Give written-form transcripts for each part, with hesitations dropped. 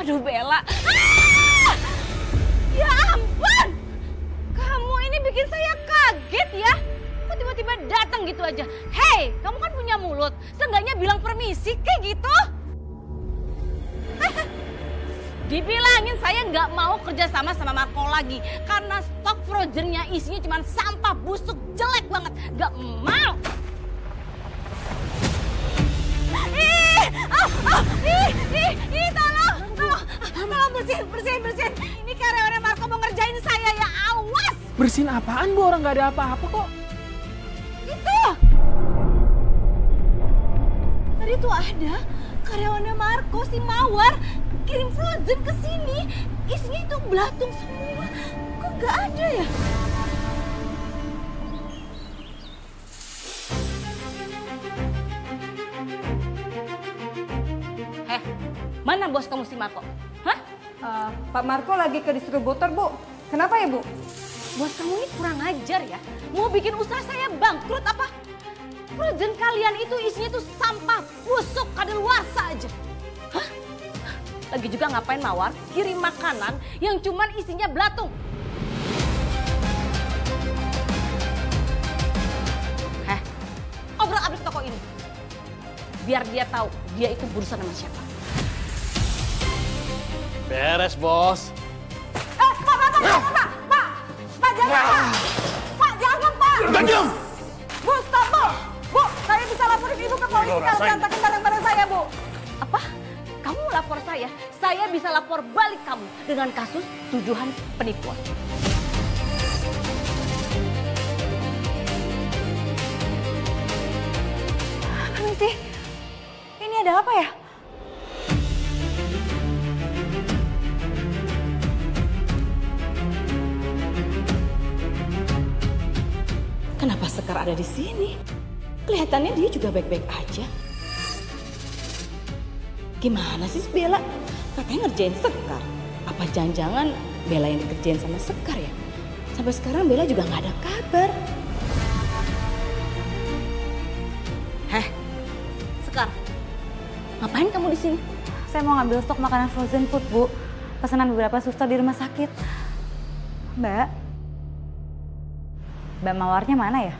Aduh Bella. Ah! Ya ampun. Kamu ini bikin saya kaget ya. Kok tiba-tiba datang gitu aja. Hei, kamu kan punya mulut. Seenggaknya bilang permisi kayak gitu. Dibilangin saya nggak mau kerja sama Marco lagi. Karena stok frozennya isinya cuma sampah busuk jelek banget. Nggak mau. Tolong bersihin. Ini karyawannya Marco mau ngerjain saya ya, awas. Bersihin apaan Bu? Orang nggak ada apa-apa kok. Itu. Tadi tuh ada karyawannya Marco, si Mawar, kirim frozen ke sini. Isinya itu belatung semua. Kok nggak ada ya? Mana bos kamu si Marco? Hah? Pak Marco lagi ke distributor, Bu. Kenapa ya, Bu? Bos kamu ini kurang ajar ya. Mau bikin usaha saya bangkrut apa? Frozen kalian itu isinya tuh sampah busuk kadaluarsa aja. Hah? Lagi juga ngapain Mawar? Kirim makanan yang cuman isinya belatung. Obrak-abrik toko ini. Biar dia tahu dia itu berurusan sama siapa. Beres, Bos. Pak, jangan, Pak, jangan, Pak. Diam! Bu, stop, Bu. Bu, saya bisa laporin Ibu ke polisi kalau berantakan barang-barang saya, Bu. Apa? Kamu lapor saya? Saya bisa lapor balik kamu dengan kasus tuduhan penipuan. Permisi, ini ada apa ya? Kenapa Sekar ada di sini? Kelihatannya dia juga baik-baik aja. Gimana sih Bella? Katanya ngerjain Sekar. Apa jangan-jangan Bella yang dikerjain sama Sekar ya? Sampai sekarang Bella juga nggak ada kabar. Sekar, ngapain kamu di sini? Saya mau ngambil stok makanan frozen food, Bu. Pesanan beberapa suster di rumah sakit. Mbak Mawarnya mana ya?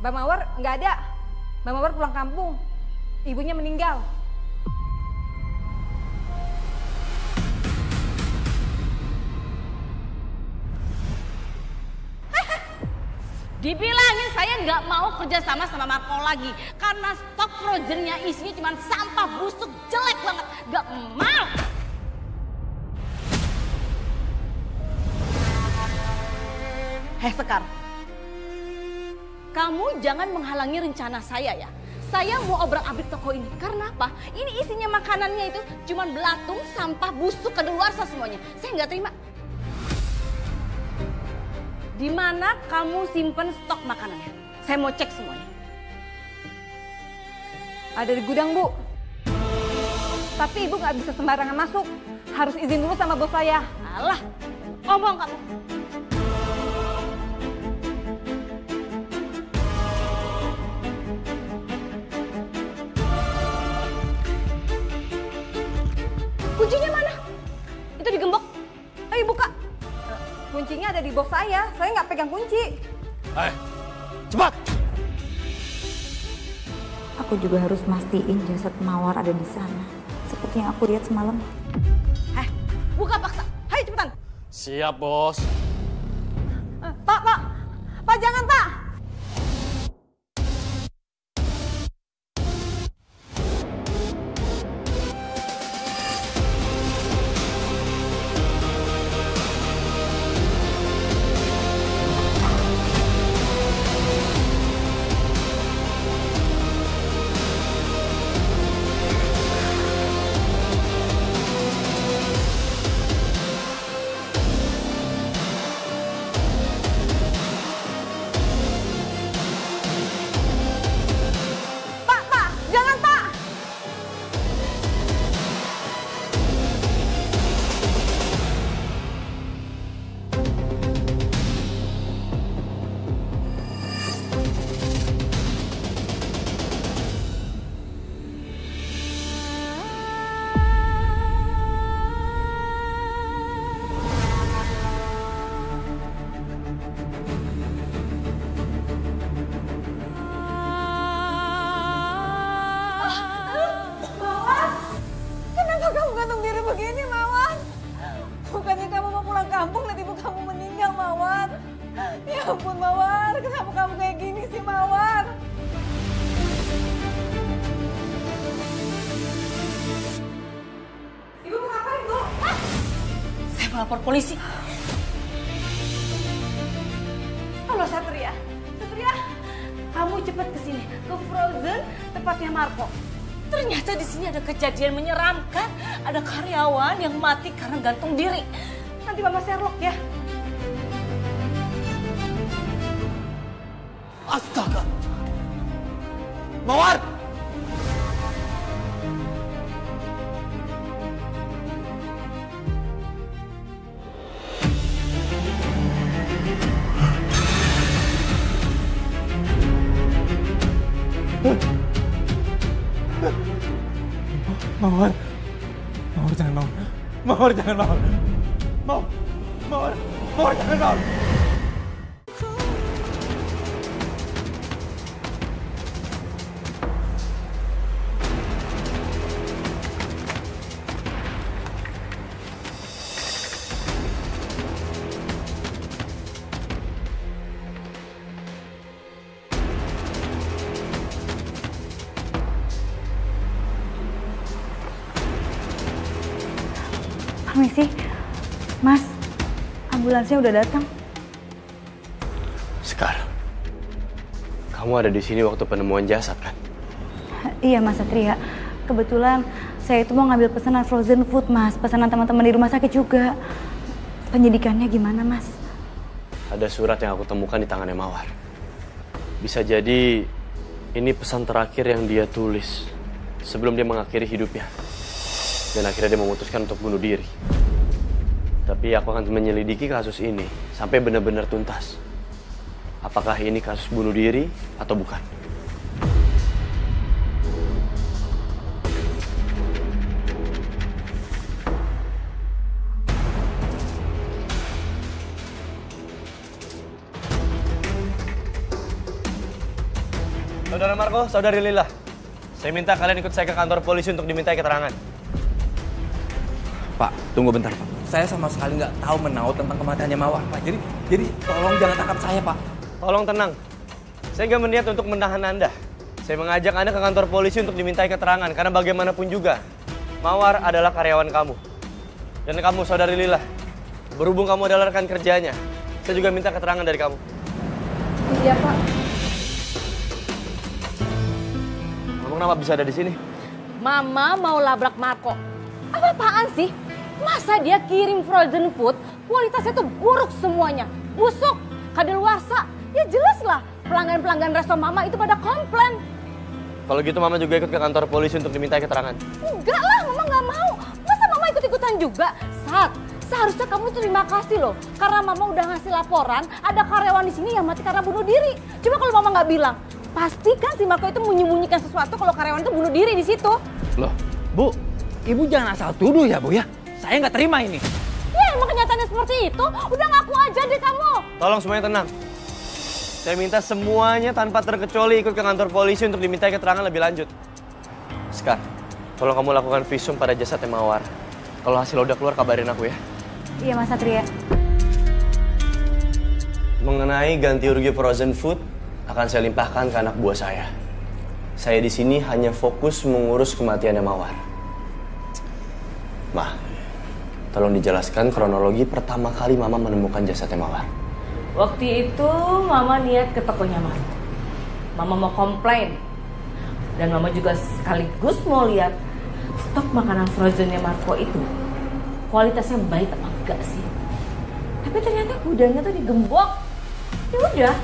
Mbak Mawar nggak ada. Mbak Mawar pulang kampung. Ibunya meninggal. Dibilangin saya nggak mau kerja sama Marco lagi. Karena stok frozennya isinya cuma sampah busuk jelek banget. Nggak mau. Sekar. Kamu jangan menghalangi rencana saya ya. Saya mau obrak-abrik toko ini. Karena apa? Ini isinya makanannya itu cuma belatung, sampah busuk, kadaluarsa semuanya. Saya nggak terima. Di mana kamu simpen stok makanannya? Saya mau cek semuanya. Ada di gudang, Bu. Tapi Ibu nggak bisa sembarangan masuk. Harus izin dulu sama bos saya. Alah, ngomong kamu. Kuncinya mana? Itu digembok. Ayo buka. Kuncinya ada di bos saya nggak pegang kunci. Cepat! Aku juga harus mastiin jasad Mawar ada di sana. Seperti yang aku lihat semalam. Buka paksa. Hai cepetan. Siap, Bos. Pak jangan, Pak. ampun Mawar, kenapa kamu kayak gini sih Mawar? Ibu mau ngapain, Bu? Saya mau lapor polisi. Halo Satria. Satria, kamu cepat ke sini, ke Frozen, tempatnya Marco. Ternyata di sini ada kejadian menyeramkan. Ada karyawan yang mati karena gantung diri. Nanti Mama Sherlock ya. Astaga. Mawar! Mawar. Mawar jangan Mawar. Mawar jangan Mawar. Mawar jangan Mawar. Permisi, Mas, ambulansnya udah datang. Sekar, kamu ada di sini waktu penemuan jasad kan? Iya Mas Satria, kebetulan saya itu mau ngambil pesanan frozen food Mas, pesanan teman-teman di rumah sakit juga. Penyidikannya gimana Mas? Ada surat yang aku temukan di tangannya Mawar. Bisa jadi ini pesan terakhir yang dia tulis sebelum dia mengakhiri hidupnya. Dan akhirnya dia memutuskan untuk bunuh diri. Tapi aku akan menyelidiki kasus ini sampai benar-benar tuntas. Apakah ini kasus bunuh diri atau bukan? Saudara Marco, saudari Lila. Saya minta kalian ikut saya ke kantor polisi untuk dimintai keterangan. Pak, tunggu bentar Pak. Saya sama sekali nggak tahu menahu tentang kematiannya Mawar Pak. Jadi tolong jangan tangkap saya Pak. Tolong tenang. Saya nggak berniat untuk menahan Anda. Saya mengajak Anda ke kantor polisi untuk dimintai keterangan. Karena bagaimanapun juga, Mawar adalah karyawan kamu. Dan kamu, saudari Lila. Berhubung kamu adalah rekan kerjanya, saya juga minta keterangan dari kamu. Iya Pak. Kamu kenapa bisa ada di sini? Mama mau labrak Marco. Apa-apaan sih? Masa dia kirim frozen food, kualitasnya tuh buruk semuanya. Busuk, kadaluarsa. Ya jelas lah, pelanggan-pelanggan resto Mama itu pada komplain. Kalau gitu Mama juga ikut ke kantor polisi untuk dimintai keterangan. Enggak lah, Mama nggak mau. Masa Mama ikut-ikutan juga? Seharusnya kamu terima kasih loh. Karena Mama udah ngasih laporan, ada karyawan di sini yang mati karena bunuh diri. Coba kalau Mama nggak bilang, pastikan si Marco itu menyembunyikan sesuatu kalau karyawan itu bunuh diri di situ. Loh, Bu, Ibu jangan asal tuduh ya Bu ya. Saya nggak terima ini. Ya emang kenyataannya seperti itu. Udah ngaku aja deh kamu. Tolong semuanya tenang. Saya minta semuanya tanpa terkecuali ikut ke kantor polisi untuk dimintai keterangan lebih lanjut. Sekar, tolong kamu lakukan visum pada jasadnya Mawar. Kalau hasil udah keluar kabarin aku ya. Iya Mas Satria. Mengenai ganti rugi frozen food akan saya limpahkan ke anak buah saya. Saya di sini hanya fokus mengurus kematiannya Mawar. Ma, tolong dijelaskan kronologi pertama kali Mama menemukan jasadnya Mawar. Waktu itu Mama niat ke tokonya Marco. Mama mau komplain. Dan Mama juga sekaligus mau lihat stok makanan frozennya Marco itu kualitasnya baik apa enggak sih. Tapi ternyata gudangnya tuh digembok. Ya udah,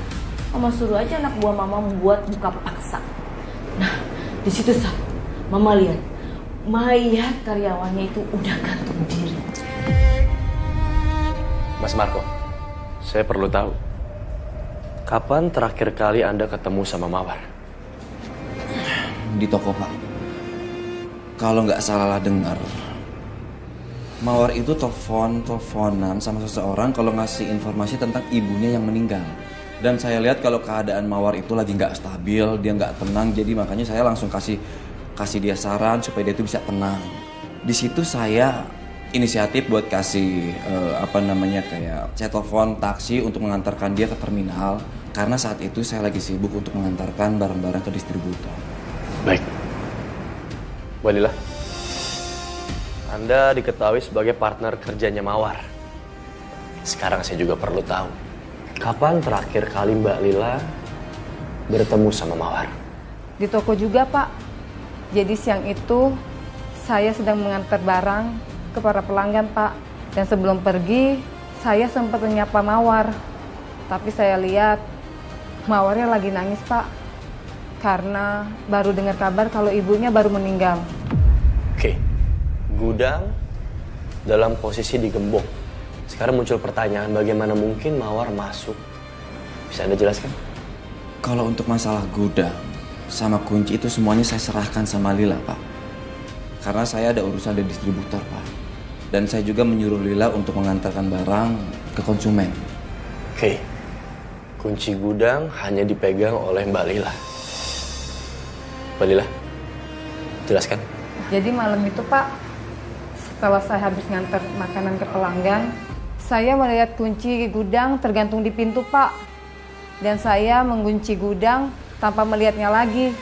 Mama suruh aja anak buah Mama membuat buka paksa. Nah, di situ Mama lihat mayat karyawannya itu udah gantung diri. Mas Marco, saya perlu tahu, kapan terakhir kali Anda ketemu sama Mawar? Di toko Pak. Kalau nggak salah dengar, Mawar itu teleponan sama seseorang kalau ngasih informasi tentang ibunya yang meninggal. Dan saya lihat kalau keadaan Mawar itu lagi nggak stabil, dia nggak tenang, jadi makanya saya langsung kasih dia saran supaya dia itu bisa tenang. Di situ saya inisiatif buat kasih kayak saya telepon taksi untuk mengantarkan dia ke terminal karena saat itu saya lagi sibuk untuk mengantarkan barang-barang ke distributor. Baik. Bu Lila, Anda diketahui sebagai partner kerjanya Mawar. Sekarang saya juga perlu tahu, kapan terakhir kali Mbak Lila bertemu sama Mawar? Di toko juga, Pak. Jadi siang itu saya sedang mengantar barang ke para pelanggan, Pak. Dan sebelum pergi, saya sempat menyapa Mawar. Tapi saya lihat Mawarnya lagi nangis, Pak. Karena baru dengar kabar kalau ibunya baru meninggal. Oke, gudang dalam posisi digembok. Sekarang muncul pertanyaan, bagaimana mungkin Mawar masuk? Bisa Anda jelaskan? Kalau untuk masalah gudang sama kunci itu semuanya saya serahkan sama Lila, Pak. Karena saya ada urusan dari distributor, Pak. Dan saya juga menyuruh Lila untuk mengantarkan barang ke konsumen. Oke, kunci gudang hanya dipegang oleh Mbak Lila. Mbak Lila, jelaskan. Jadi malam itu, Pak, setelah saya habis ngantar makanan ke pelanggan, saya melihat kunci gudang tergantung di pintu, Pak. Dan saya mengunci gudang tanpa melihatnya lagi.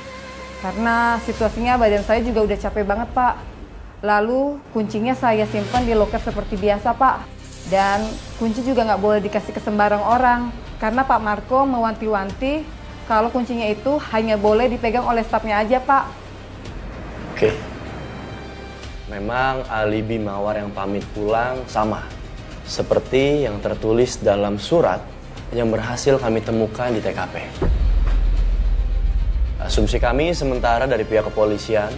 Karena situasinya badan saya juga udah capek banget, Pak. Lalu kuncinya saya simpan di loker seperti biasa, Pak. Dan kunci juga nggak boleh dikasih ke sembarang orang. Karena Pak Marco mewanti-wanti kalau kuncinya itu hanya boleh dipegang oleh stafnya aja, Pak. Oke. Memang alibi Mawar yang pamit pulang sama seperti yang tertulis dalam surat yang berhasil kami temukan di TKP. Asumsi kami sementara dari pihak kepolisian,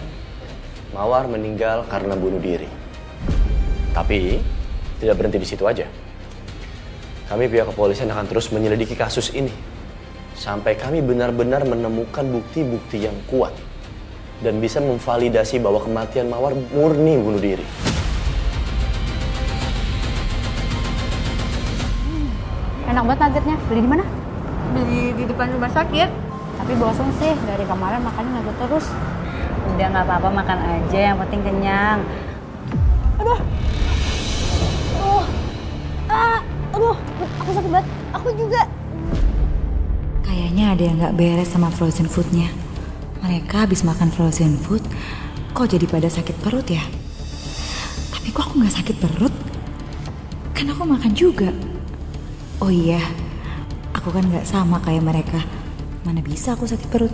Mawar meninggal karena bunuh diri. Tapi tidak berhenti di situ aja. Kami pihak kepolisian akan terus menyelidiki kasus ini sampai kami benar-benar menemukan bukti-bukti yang kuat dan bisa memvalidasi bahwa kematian Mawar murni bunuh diri. Enak banget nuggetnya. Beli di mana? Beli di depan rumah sakit. Tapi bosan sih, dari kemarin makannya nugget terus. Udah nggak apa-apa, makan aja, yang penting kenyang. Aduh, aku sakit banget. Aku juga. Kayaknya ada yang nggak beres sama frozen foodnya. Mereka habis makan frozen food, kok jadi pada sakit perut ya? Tapi kok aku nggak sakit perut? Kan aku makan juga. Oh iya, aku kan nggak sama kayak mereka. Mana bisa aku sakit perut?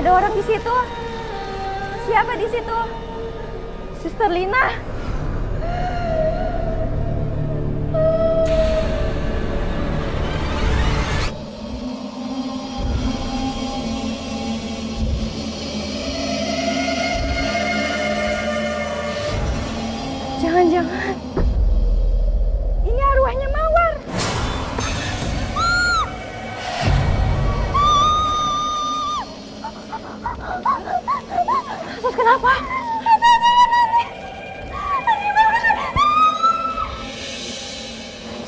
Ada orang di situ. Siapa di situ? Suster Lina. Jangan-jangan ini arwahnya Mawar. Terus kenapa?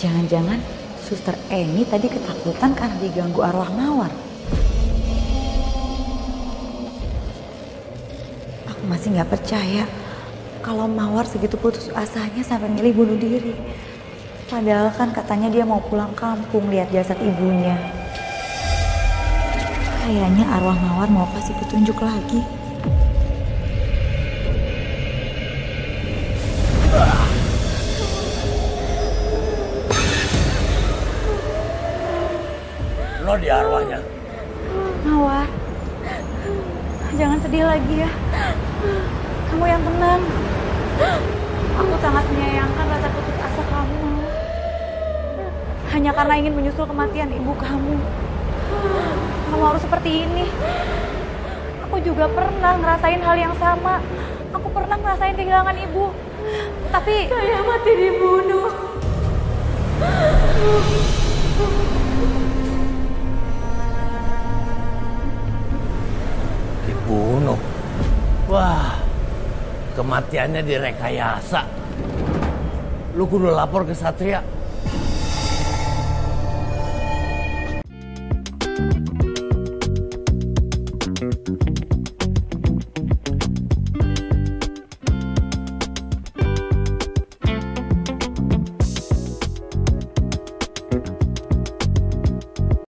Jangan-jangan Suster Eni tadi ketakutan karena diganggu arwah Mawar. Aku masih nggak percaya kalau Mawar segitu putus asanya sampai milih bunuh diri. Padahal kan katanya dia mau pulang kampung lihat jasad ibunya. Kayaknya arwah Mawar mau kasih petunjuk lagi. Lo di arwahnya. Mawar, jangan sedih lagi ya. Kamu yang tenang. Aku sangat menyayangkan rasa putus asa kamu, Mawar. Hanya karena ingin menyusul kematian ibu kamu. Kamu harus seperti ini. Aku juga pernah ngerasain hal yang sama. Aku pernah ngerasain kehilangan ibu. Tapi Saya mati dibunuh. Dibunuh. Wah, kematiannya direkayasa. Lu kudu lapor ke Satria.